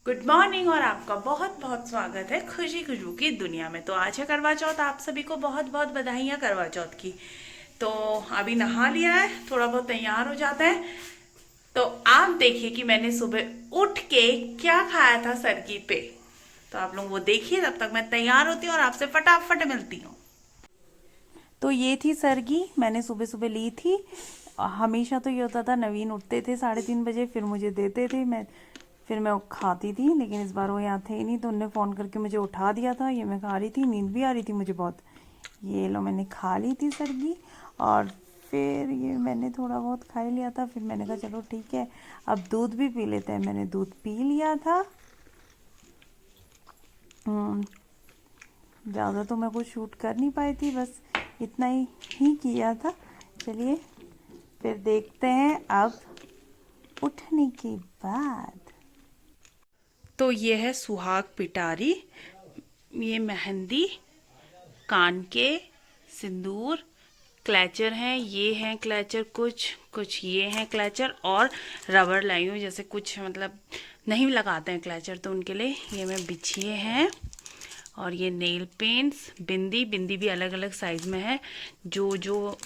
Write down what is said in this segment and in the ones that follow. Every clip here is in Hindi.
गुड मॉर्निंग और आपका बहुत बहुत स्वागत है खुशी खुशबू की दुनिया में। तो आज है करवा चौथ, आप सभी को बहुत बहुत बधाइयाँ करवा चौथ की। तो अभी नहा लिया है, थोड़ा बहुत तैयार हो जाता है। तो आप देखिए कि मैंने सुबह उठ के क्या खाया था सरगी पे। तो आप लोग वो देखिए, तब तक मैं तैयार होती हूँ और आपसे फटाफट मिलती हूँ। तो ये थी सरगी, मैंने सुबह सुबह ली थी। हमेशा तो ये होता था, नवीन उठते थे 3:30 बजे, फिर मुझे देते थे, फिर मैं खाती थी। लेकिन इस बार वो यहाँ थे ही नहीं, तो उनने फ़ोन करके मुझे उठा दिया था। ये मैं खा रही थी, नींद भी आ रही थी मुझे बहुत। ये लो, मैंने खा ली थी सरगी। और फिर ये मैंने थोड़ा बहुत खा ही लिया था। फिर मैंने कहा चलो ठीक है, अब दूध भी पी लेते हैं। मैंने दूध पी लिया था। ज़्यादा तो मैं कुछ शूट कर नहीं पाई थी, बस इतना ही किया था। चलिए फिर देखते हैं अब उठने के बाद। तो ये है सुहाग पिटारी, ये मेहंदी, कान के सिंदूर, क्लैचर हैं। ये हैं क्लैचर, कुछ कुछ ये हैं क्लैचर, और रबर लाई हूँ, जैसे कुछ मतलब नहीं लगाते हैं क्लैचर, तो उनके लिए ये मैं बिछिए हैं। और ये नेल पेंट्स, बिंदी, बिंदी भी अलग अलग साइज़ में है। जो जो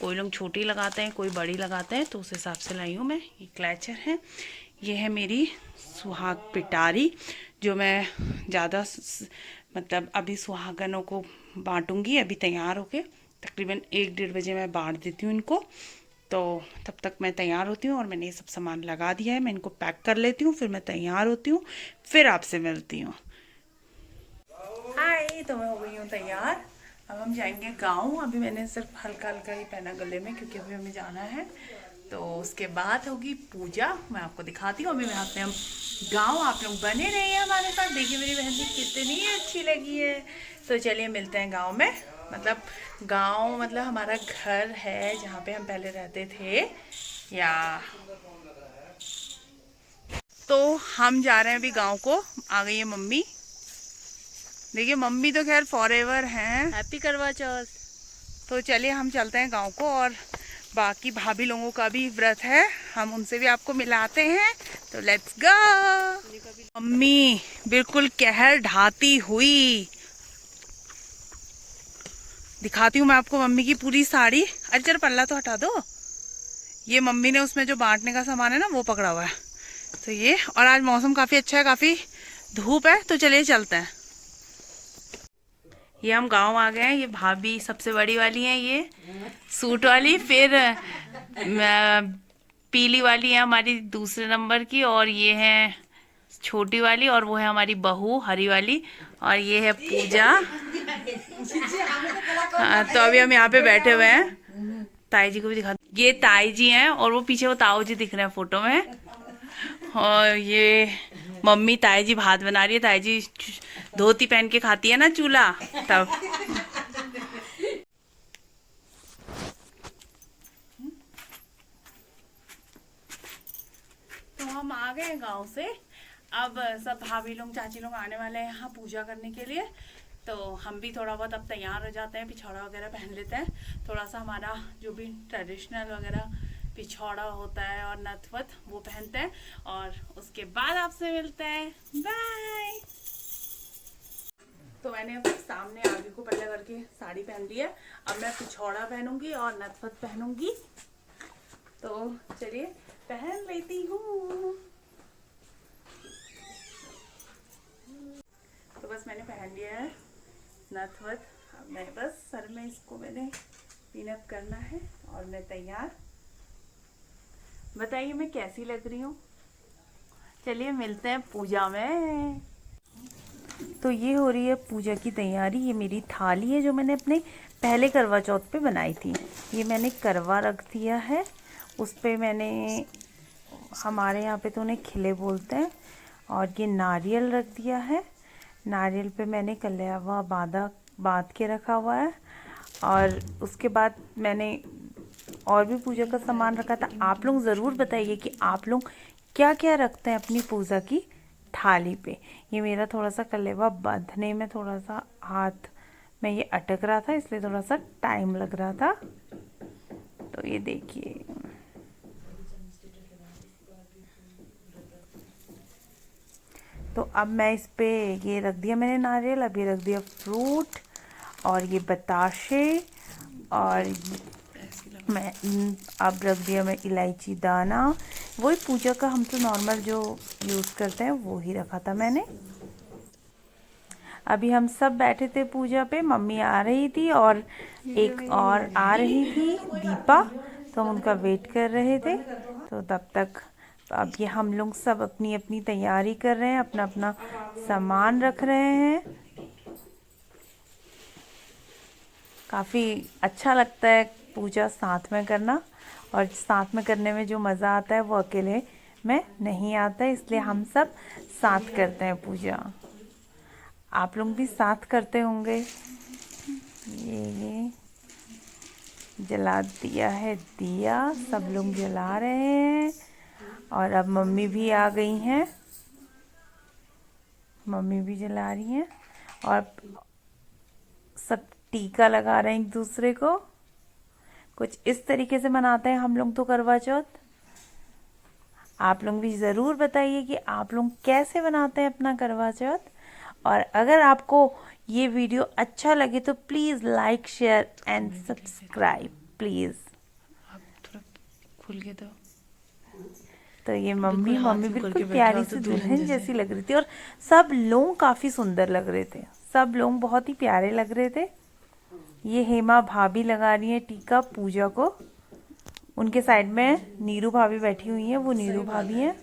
कोई लोग छोटी लगाते हैं, कोई बड़ी लगाते हैं, तो उस हिसाब से लाई हूँ मैं। ये क्लैचर है। ये है मेरी सुहाग पिटारी, जो मैं ज़्यादा मतलब अभी सुहागनों को बांटूंगी। अभी तैयार होके तकरीबन 1-1:30 बजे मैं बांट देती हूँ इनको। तो तब तक मैं तैयार होती हूँ, और मैंने ये सब सामान लगा दिया है। मैं इनको पैक कर लेती हूँ, फिर मैं तैयार होती हूँ, फिर आपसे मिलती हूँ। हाय, तो मैं हो गई हूँ तैयार। अब हम जाएंगे गाँव। अभी मैंने सिर्फ हल्का हल्का ही पहना गले में, क्योंकि अभी हमें जाना है। तो उसके बाद होगी पूजा, मैं आपको दिखाती हूँ। अभी मैं आते हम गाँव, आप लोग बने रहिए हमारे साथ। देखिए मेरी बहन जी कितनी अच्छी लगी है। तो चलिए मिलते हैं गाँव में। मतलब गाँव मतलब हमारा घर है जहाँ पे हम पहले रहते थे। या तो हम जा रहे हैं अभी गाँव को। आ गई है मम्मी। देखिए मम्मी तो खैर फॉरएवर हैं। हैप्पी करवा चौथ। तो चलिए हम चलते हैं गांव को, और बाकी भाभी लोगों का भी व्रत है, हम उनसे भी आपको मिलाते हैं। तो लेट्स गो। मम्मी बिल्कुल कहर ढाती हुई, दिखाती हूँ मैं आपको मम्मी की पूरी साड़ी। अरे चल पल्ला तो हटा दो। ये मम्मी ने उसमें जो बांटने का सामान है ना, वो पकड़ा हुआ है। तो ये, और आज मौसम काफ़ी अच्छा है, काफ़ी धूप है। तो चलिए चलते हैं। ये हम गांव आ गए हैं। ये भाभी सबसे बड़ी वाली हैं, ये सूट वाली। फिर पीली वाली है हमारी दूसरे नंबर की, और ये है छोटी वाली, और वो है हमारी बहू हरी वाली, और ये है पूजा। हाँ, तो अभी हम यहाँ पे बैठे हुए हैं। ताई जी को भी दिखा, ये ताई जी हैं, और वो पीछे वो ताऊ जी दिख रहे हैं फोटो में। और ये मम्मी ताई जी भात बना रही है। ताई जी धोती पहन के खाती है ना चूल्हा, तब। तो हम आ गए गांव से। अब सब भाभी लोग चाची लोग आने वाले हैं यहाँ पूजा करने के लिए। तो हम भी थोड़ा बहुत अब तैयार हो जाते हैं, पिछौड़ा वगैरह पहन लेते हैं। थोड़ा सा हमारा जो भी ट्रेडिशनल वगैरह पिछौड़ा होता है और नथवत, वो पहनते हैं। और उसके बाद आपसे मिलते हैं। बाय। तो मैंने अब सामने आगे को पल्ला करके साड़ी पहन ली है। अब मैं पिछौड़ा पहनूंगी और नथवत पहनूंगी। तो चलिए पहन लेती हूँ। तो बस मैंने पहन लिया है नथवत। अब मैं बस सर में इसको मैंने पिनअप करना है, और मैं तैयार। बताइए मैं कैसी लग रही हूँ। चलिए मिलते हैं पूजा में। तो ये हो रही है पूजा की तैयारी। ये मेरी थाली है जो मैंने अपने पहले करवा चौथ पे बनाई थी। ये मैंने करवा रख दिया है। उस पे मैंने, हमारे यहाँ पे तो उन्हें खिले बोलते हैं, और ये नारियल रख दिया है। नारियल पे मैंने कलेवा बांध के रखा हुआ है। और उसके बाद मैंने और भी पूजा का सामान रखा था। आप लोग ज़रूर बताइए कि आप लोग क्या क्या रखते हैं अपनी पूजा की थाली पे। ये मेरा थोड़ा सा कलेवा बांधने में थोड़ा सा हाथ में ये अटक रहा था, इसलिए थोड़ा सा टाइम लग रहा था। तो ये देखिए, तो अब मैं इस पे ये रख दिया मैंने नारियल, अब ये रख दिया फ्रूट और ये बताशे, और मैं अब रख दिया मैं इलायची दाना। वही पूजा का हम तो नॉर्मल जो यूज़ करते हैं वो ही रखा था मैंने। अभी हम सब बैठे थे पूजा पे, मम्मी आ रही थी और एक और आ रही थी दीपा, तो हम उनका वेट कर रहे थे। तो तब तक अब ये हम लोग सब अपनी अपनी तैयारी कर रहे हैं, अपना अपना सामान रख रहे हैं। काफ़ी अच्छा लगता है पूजा साथ में करना, और साथ में करने में जो मज़ा आता है वो अकेले में नहीं आता है, इसलिए हम सब साथ करते हैं पूजा। आप लोग भी साथ करते होंगे। ये जला दिया है दिया, सब लोग जला रहे हैं। और अब मम्मी भी आ गई हैं, मम्मी भी जला रही हैं और सब टीका लगा रहे हैं एक दूसरे को। कुछ इस तरीके से मनाते हैं हम लोग तो करवा चौथ। आप लोग भी ज़रूर बताइए कि आप लोग कैसे बनाते हैं अपना करवा चौथ। और अगर आपको ये वीडियो अच्छा लगे तो please like share and subscribe please. आप थोड़ा खुल के तो ये मम्मी बिल्कुल प्यारी सी दुल्हन जैसी लग रही थी, और सब लोग काफ़ी सुंदर लग रहे थे, सब लोग बहुत ही प्यारे लग रहे थे। ये हेमा भाभी लगा रही है टीका पूजा को, उनके साइड में नीरू भाभी बैठी हुई हैं, वो नीरू भाभी हैं।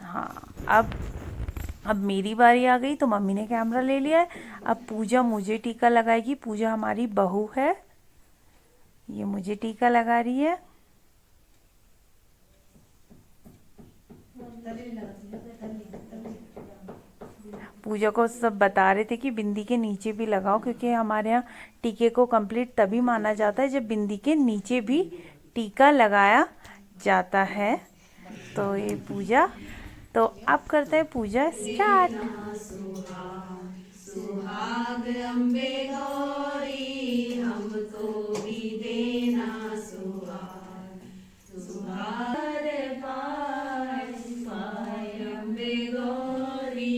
हाँ, अब मेरी बारी आ गई तो मम्मी ने कैमरा ले लिया है। अब पूजा मुझे टीका लगाएगी, पूजा हमारी बहू है, ये मुझे टीका लगा रही है। पूजा को सब बता रहे थे कि बिंदी के नीचे भी लगाओ, क्योंकि हमारे यहाँ टीके को कंप्लीट तभी माना जाता है जब बिंदी के नीचे भी टीका लगाया जाता है। तो ये पूजा, तो अब करते हैं पूजा स्टार्ट। सुहाग अम्बे गौरी हमको भी देना सुहाग, सुहाग पाए अम्बे गौरी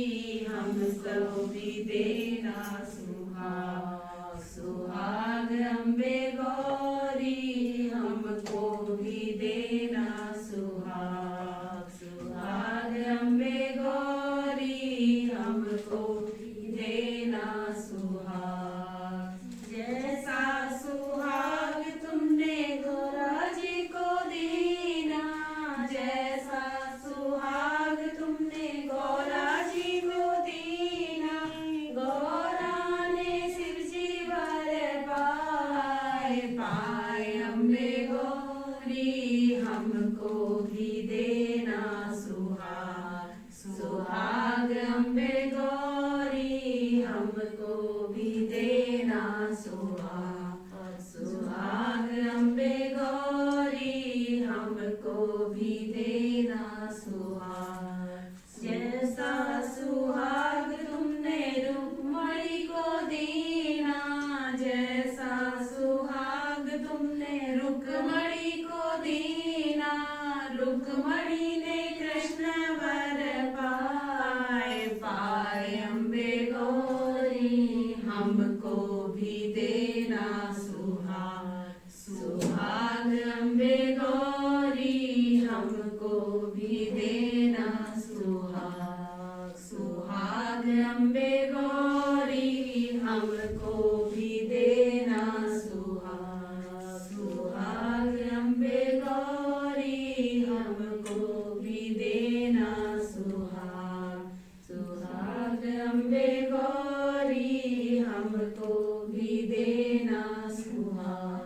हमको भी देना सुहाग, सुहाग अम्बे गौरी हमको भी देना सुहाग, सुहाग अम्बे गौरी हमको देना सुहाग। जैसा सुहाग तुमने गौरा जी को दीना, जैसा सुहाग तुमने गौरा जी को दीना, गौरा ने शिव जी वर पाए, पाए अम्बे गौरी हमको भी देना सुहाग, सुहाग अम्बे गौरी हमको भी देना सुहाग, सुहाग अम्बे गौरी हमको भी देना सुहाग। जैसा सुहाग तुमने रुक्मणी को दीना, जैसा सुहाग तुमने रुक्मणी को दीना, रुक्मणी ने कृष्ण वर पाए, पाए अम्बे गौरी हमको भी देना सुहाग, सुहाग अम्बे गौरी हमको भी देना सुहाग, सुहाग अम्बे गौरी हमको भी देना सुहाग, सुहाग अम्बे गौरी हमको भी देना सुहाग, सुहाग अम्बे गौरी हमको भी देना सुहाग,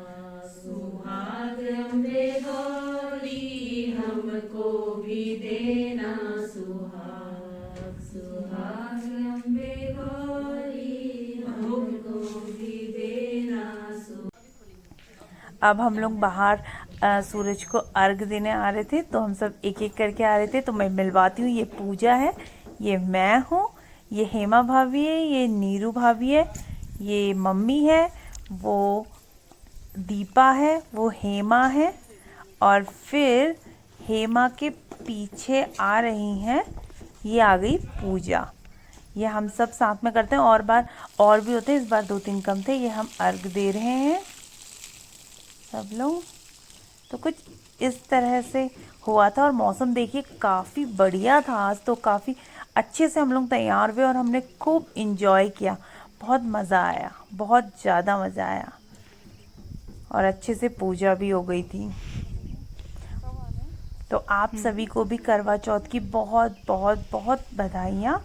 सुहाग अम्बे गौरी हमको भी देना सुहाग, सुहाग अम्बे गौरी हमको भी देना सुहाग। अब हम लोग बाहर सूरज को अर्घ देने आ रहे थे, तो हम सब एक एक करके आ रहे थे। तो मैं मिलवाती हूँ, ये पूजा है, ये मैं हूँ, ये हेमा भाभी है, ये नीरू भाभी है, ये मम्मी है, वो दीपा है, वो हेमा है, और फिर हेमा के पीछे आ रही हैं ये आ गई पूजा। ये हम सब साथ में करते हैं, और बार और भी होते हैं, इस बार 2-3 कम थे। ये हम अर्घ दे रहे हैं सब लोग। तो कुछ इस तरह से हुआ था। और मौसम देखिए काफ़ी बढ़िया था आज, तो काफ़ी अच्छे से हम लोग तैयार हुए और हमने खूब इंजॉय किया। बहुत मज़ा आया, बहुत ज़्यादा मज़ा आया, और अच्छे से पूजा भी हो गई थी। तो आप सभी को भी करवा चौथ की बहुत बहुत बहुत बधाइयाँ।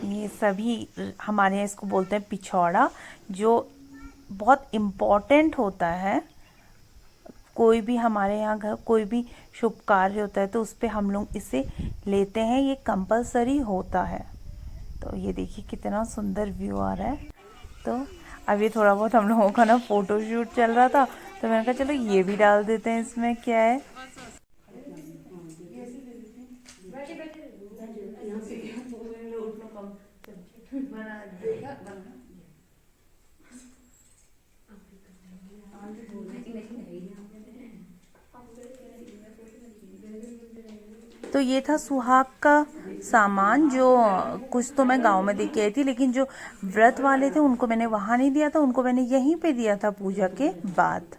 ये सभी हमारे यहाँ इसको बोलते हैं पिछौड़ा, जो बहुत इम्पोर्टेंट होता है। कोई भी हमारे यहाँ घर कोई भी शुभ कार्य होता है तो उस पर हम लोग इसे लेते हैं, ये कंपलसरी होता है। तो ये देखिए कितना सुंदर व्यू आ रहा है। तो अभी थोड़ा बहुत हम लोगों का ना फोटो शूट चल रहा था, तो मैंने कहा चलो ये भी डाल देते हैं, इसमें क्या है। तो ये था सुहाग का सामान, जो कुछ तो मैं गांव में देख के आई थी, लेकिन जो व्रत वाले थे उनको मैंने वहां नहीं दिया था, उनको मैंने यहीं पे दिया था पूजा के बाद।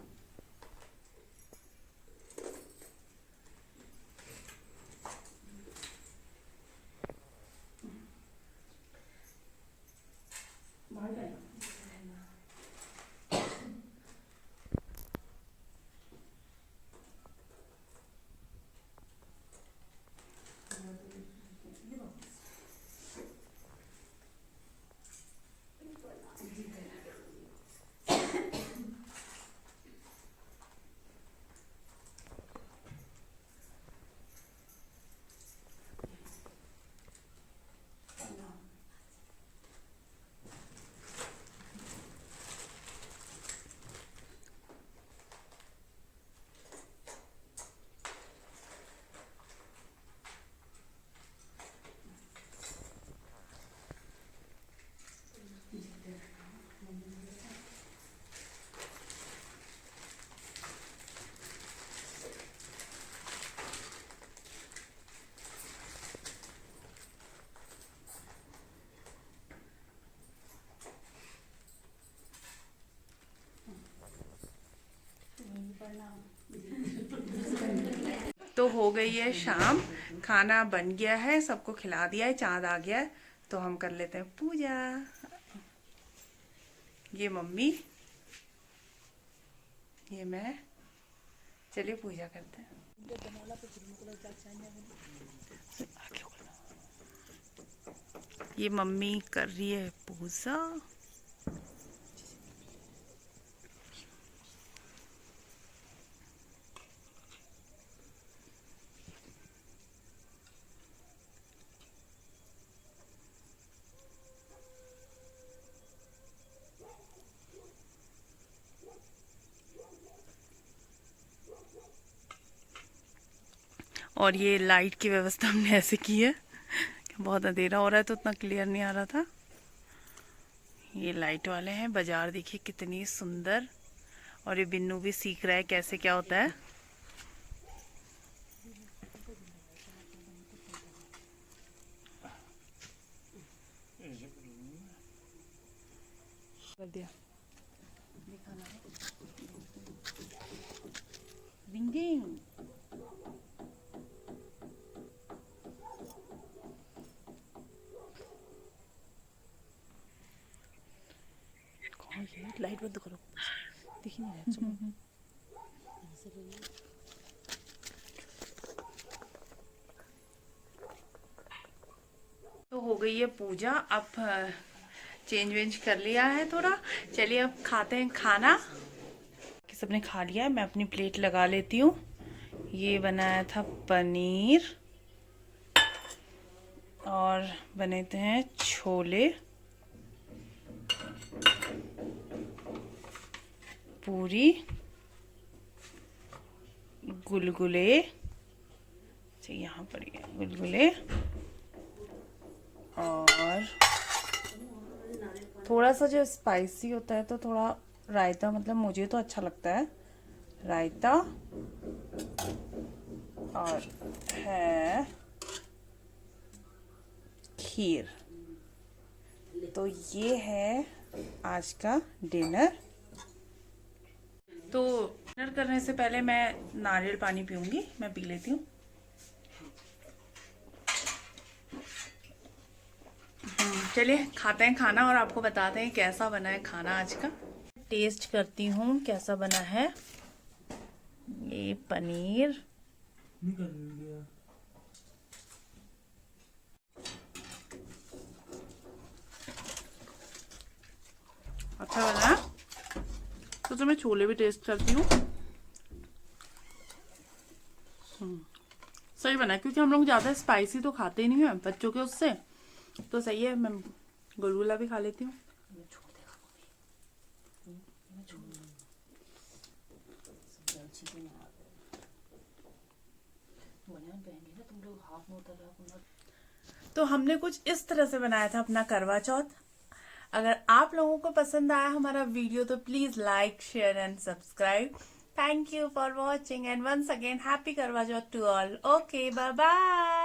तो हो गई है शाम, खाना बन गया है, सबको खिला दिया है, चांद आ गया है। तो हम कर लेते हैं पूजा। ये मम्मी, ये मैं, चलिए पूजा करते हैं। ये मम्मी कर रही है पूजा। और ये लाइट की व्यवस्था हमने ऐसे की है, बहुत अंधेरा हो रहा है तो उतना क्लियर नहीं आ रहा था। ये लाइट वाले हैं। बाजार देखिए कितनी सुंदर। और ये बिन्नू भी सीख रहा है कैसे क्या होता है। कर दिया दिखाना रिंगिंग। लाइट बंद करो, दिख नहीं रहा। तो हो गई है पूजा। अब चेंज वेंज कर लिया है थोड़ा। चलिए अब खाते हैं खाना। सबने खा लिया है, मैं अपनी प्लेट लगा लेती हूँ। ये बनाया था पनीर, और बने थे छोले, पूरी, गुलगुले, यहाँ पर ये गुलगुले, और थोड़ा सा जो स्पाइसी होता है तो थोड़ा रायता, मतलब मुझे तो अच्छा लगता है रायता, और है खीर। तो ये है आज का डिनर। तो डिनर करने से पहले मैं नारियल पानी पीऊंगी, मैं पी लेती हूँ। चलिए खाते हैं खाना और आपको बताते हैं कैसा बना है खाना आज का। टेस्ट करती हूँ कैसा बना है ये पनीर। अच्छा बना है। तो मैं छोले भी टेस्ट करती हूँ। सही बना है, क्योंकि हम लोग ज़्यादा स्पाइसी तो खाते ही नहीं है बच्चों के उससे, तो सही है। मैं गुलगुला भी खा लेती हूँ। तो हमने कुछ इस तरह से बनाया था अपना करवा चौथ। अगर आप लोगों को पसंद आया हमारा वीडियो तो please like, share and subscribe. Thank you for watching and once again happy Karva Chauth to all. Okay, bye bye.